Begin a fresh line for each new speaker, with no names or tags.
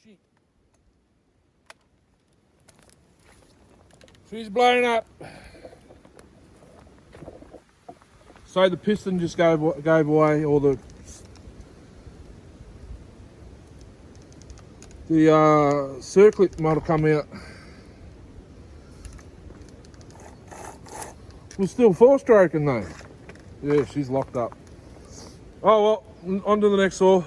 she? She's blown up. So the piston just gave away, or the circlip might have come out. We're still 4-stroking though. Yeah, she's locked up. Oh well, on to the next saw.